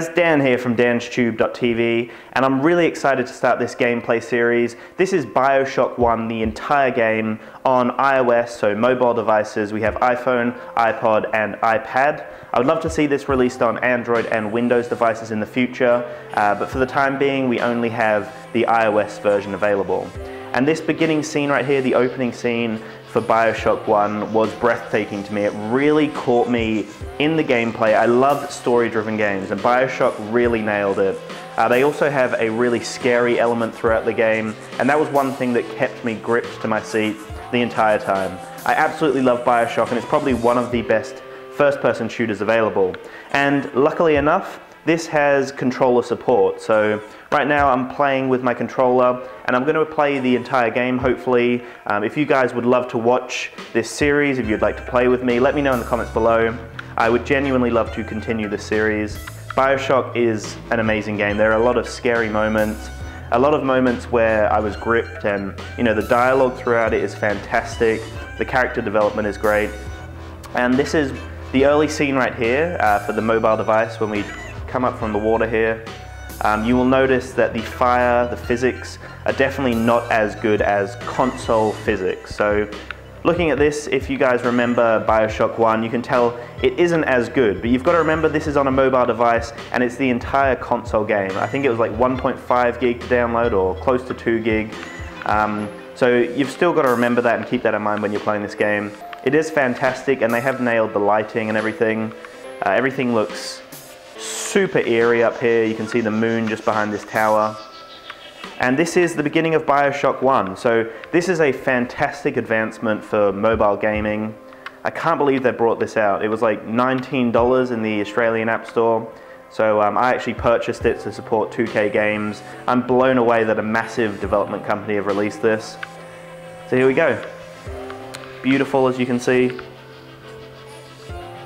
guys, Dan here from DansTube.TV, and I'm really excited to start this gameplay series. This is Bioshock 1, the entire game, on iOS, so mobile devices. We have iPhone, iPod, and iPad. I would love to see this released on Android and Windows devices in the future, but for the time being, we only have the iOS version available. And this beginning scene right here, the opening scene for Bioshock 1, was breathtaking to me. It really caught me in the gameplay. I love story-driven games, and Bioshock really nailed it. They also have a really scary element throughout the game, and that was one thing that kept me gripped to my seat the entire time. I absolutely love Bioshock, and it's probably one of the best first-person shooters available. And luckily enough, this has controller support, so right now I'm playing with my controller and I'm going to play the entire game hopefully. If you guys would love to watch this series, if you'd like to play with me, let me know in the comments below. I would genuinely love to continue this series. Bioshock is an amazing game. There are a lot of scary moments, a lot of moments where I was gripped, and the dialogue throughout it is fantastic, the character development is great, and this is the early scene right here for the mobile device when we come up from the water here. You will notice that the fire, the physics, are definitely not as good as console physics. So looking at this, if you guys remember Bioshock 1, you can tell it isn't as good, but you've got to remember this is on a mobile device and it's the entire console game. I think it was like 1.5 gig to download or close to 2 gig. So you've still got to remember that and keep that in mind when you're playing this game. It is fantastic, and they have nailed the lighting and everything. Everything looks super eerie up here. You can see the moon just behind this tower. And this is the beginning of Bioshock 1. So this is a fantastic advancement for mobile gaming. I can't believe they brought this out. It was like $19 in the Australian App Store. So I actually purchased it to support 2K games. I'm blown away that a massive development company have released this. So here we go. Beautiful, as you can see.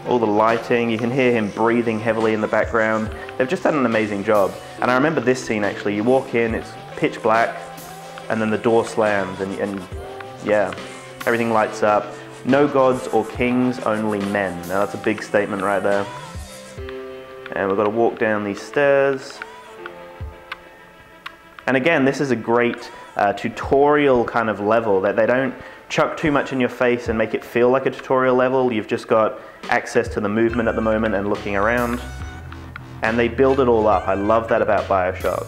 All the lighting, you can hear him breathing heavily in the background. They've just done an amazing job. And I remember this scene actually. You walk in, it's pitch black, and then the door slams, and yeah, everything lights up. No gods or kings, only men. Now that's a big statement right there. And we've got to walk down these stairs. And again, this is a great tutorial kind of level, that they don't chuck too much in your face and make it feel like a tutorial level. You've just got access to the movement at the moment and looking around. And they build it all up. I love that about Bioshock.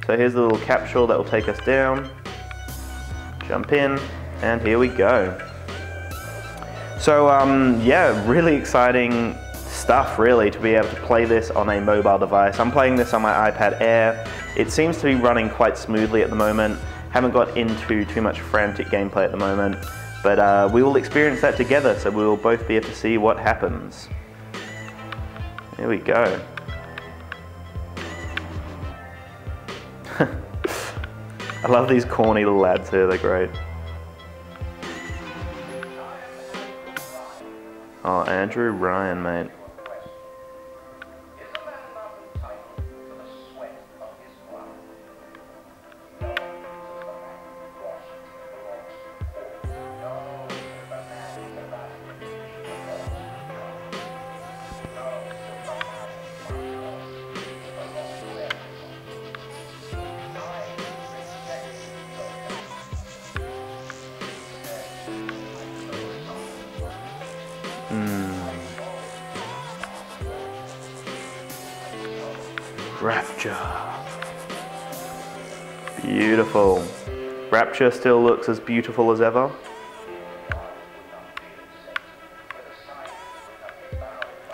So here's the little capsule that will take us down. Jump in, and here we go. So yeah, really exciting stuff really to be able to play this on a mobile device. I'm playing this on my iPad Air. It seems to be running quite smoothly at the moment. Haven't got into too much frantic gameplay at the moment, but we will experience that together, so we will both be able to see what happens. Here we go. I love these corny little lads here, they're great. Oh, Andrew Ryan, mate. Rapture. Beautiful. Rapture still looks as beautiful as ever.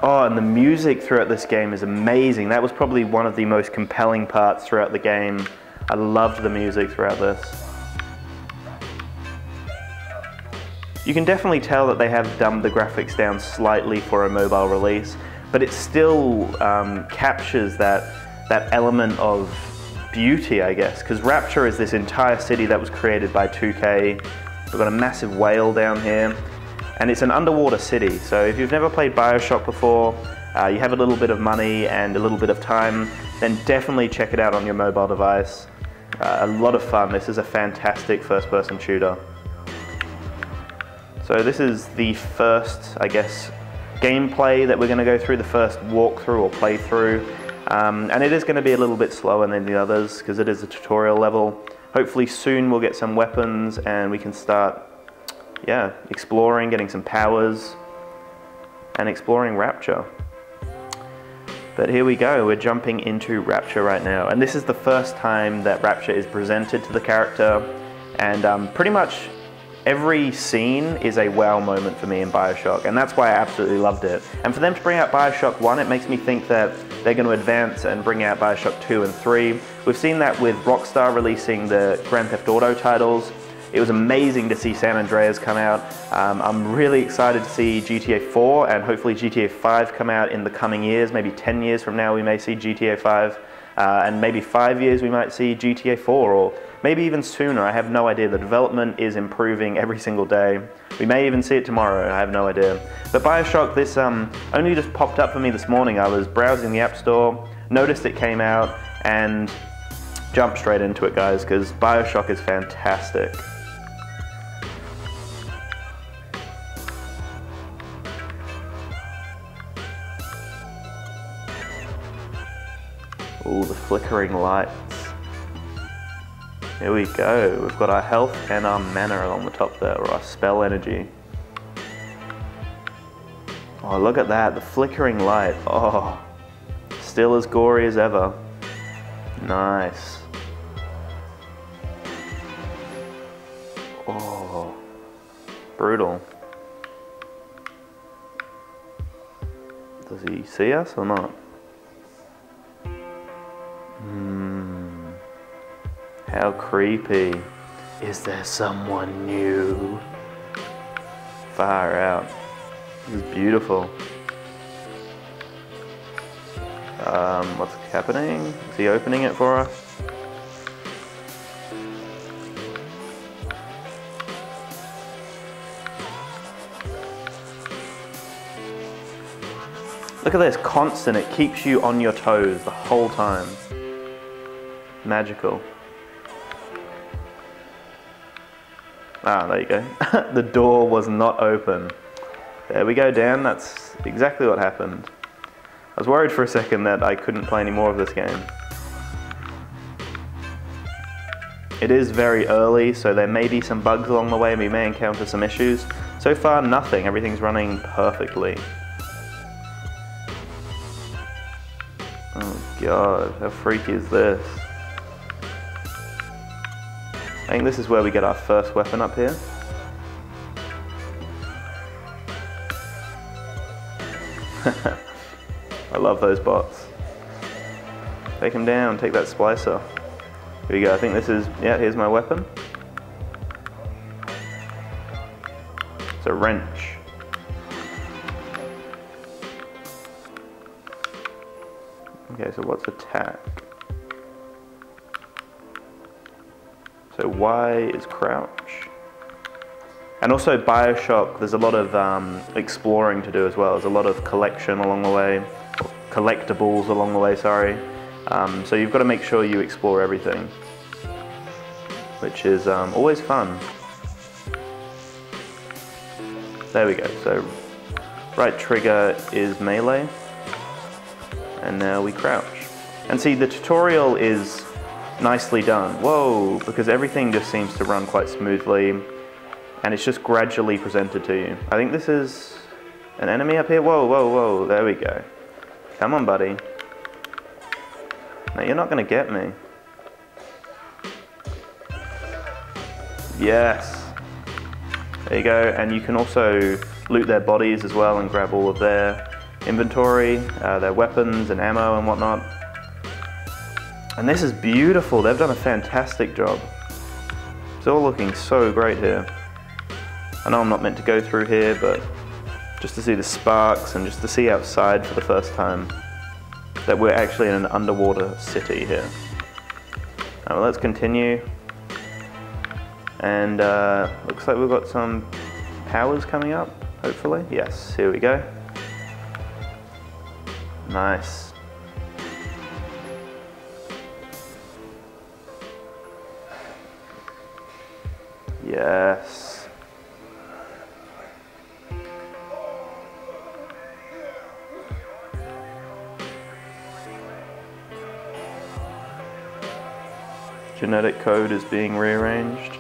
Oh, and the music throughout this game is amazing. That was probably one of the most compelling parts throughout the game. I loved the music throughout this. You can definitely tell that they have dumbed the graphics down slightly for a mobile release, but it still captures that element of beauty, I guess, because Rapture is this entire city that was created by 2K. We've got a massive whale down here, and it's an underwater city. So if you've never played Bioshock before, you have a little bit of money and a little bit of time, then definitely check it out on your mobile device. A lot of fun. This is a fantastic first-person shooter. So this is the first, I guess, gameplay that we're going to go through, the first walkthrough or playthrough. And it is going to be a little bit slower than the others because it is a tutorial level. Hopefully soon we'll get some weapons and we can start, yeah, exploring, getting some powers, and exploring Rapture. But here we go, we're jumping into Rapture right now. And this is the first time that Rapture is presented to the character. And pretty much every scene is a wow moment for me in Bioshock. And that's why I absolutely loved it. And for them to bring out Bioshock 1, it makes me think that they're going to advance and bring out Bioshock 2 and 3. We've seen that with Rockstar releasing the Grand Theft Auto titles. It was amazing to see San Andreas come out. I'm really excited to see GTA 4 and hopefully GTA 5 come out in the coming years. Maybe 10 years from now we may see GTA 5. And maybe 5 years we might see GTA 4, or maybe even sooner. I have no idea. The development is improving every single day. We may even see it tomorrow, I have no idea. But Bioshock, this only just popped up for me this morning. I was browsing the App Store, noticed it came out, and jumped straight into it, guys, because Bioshock is fantastic. Ooh, the flickering lights. Here we go. We've got our health and our mana along the top there, or our spell energy. Oh, look at that, the flickering light. Oh, still as gory as ever. Nice. Oh, brutal. Does he see us or not? How creepy. Is there someone new? Far out. This is beautiful. What's happening? Is he opening it for us? Look at this, constant. It keeps you on your toes the whole time. Magical. Ah, there you go. The door was not open. There we go, Dan. That's exactly what happened. I was worried for a second that I couldn't play any more of this game. It is very early, so there may be some bugs along the way, and we may encounter some issues. So far, nothing. Everything's running perfectly. Oh god, how freaky is this? I think this is where we get our first weapon up here. I love those bots. Take him down, take that splicer. Here we go, I think this is, yeah, here's my weapon. It's a wrench. Okay, so what's attack? So Y is crouch. And also Bioshock, there's a lot of exploring to do as well. There's a lot of collection along the way, collectibles along the way, sorry. So you've got to make sure you explore everything, which is always fun. There we go, so right trigger is melee, and now we crouch. And see, the tutorial is nicely done. Whoa, because everything just seems to run quite smoothly, and it's just gradually presented to you. I think this is an enemy up here. Whoa, whoa, whoa, there we go. Come on, buddy. No, you're not gonna get me. Yes. There you go, and you can also loot their bodies as well and grab all of their inventory, their weapons and ammo and whatnot. And this is beautiful. They've done a fantastic job. It's all looking so great here. I know I'm not meant to go through here, but just to see the sparks and just to see outside for the first time that we're actually in an underwater city here. Well, let's continue. And looks like we've got some powers coming up, hopefully. Yes, here we go. Nice. Yes. Genetic code is being rearranged.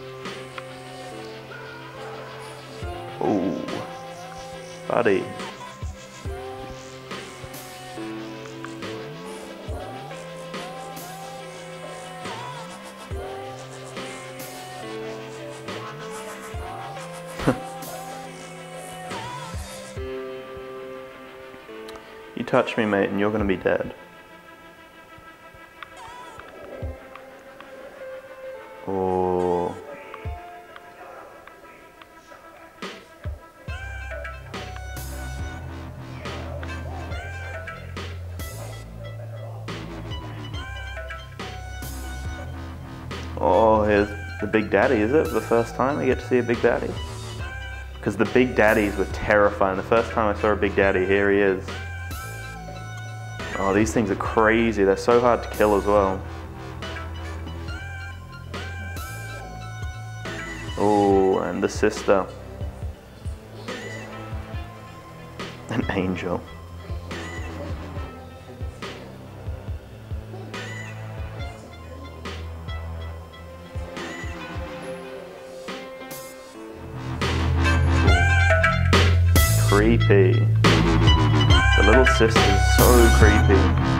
Ooh, buddy. You touch me, mate, and you're gonna be dead. Oh. Oh, here's the Big Daddy, is it? The first time we get to see a Big Daddy? Because the Big Daddies were terrifying. The first time I saw a Big Daddy, here he is. Oh, these things are crazy. They're so hard to kill as well. Oh, and the sister. An angel. Creepy. The little sister's so creepy.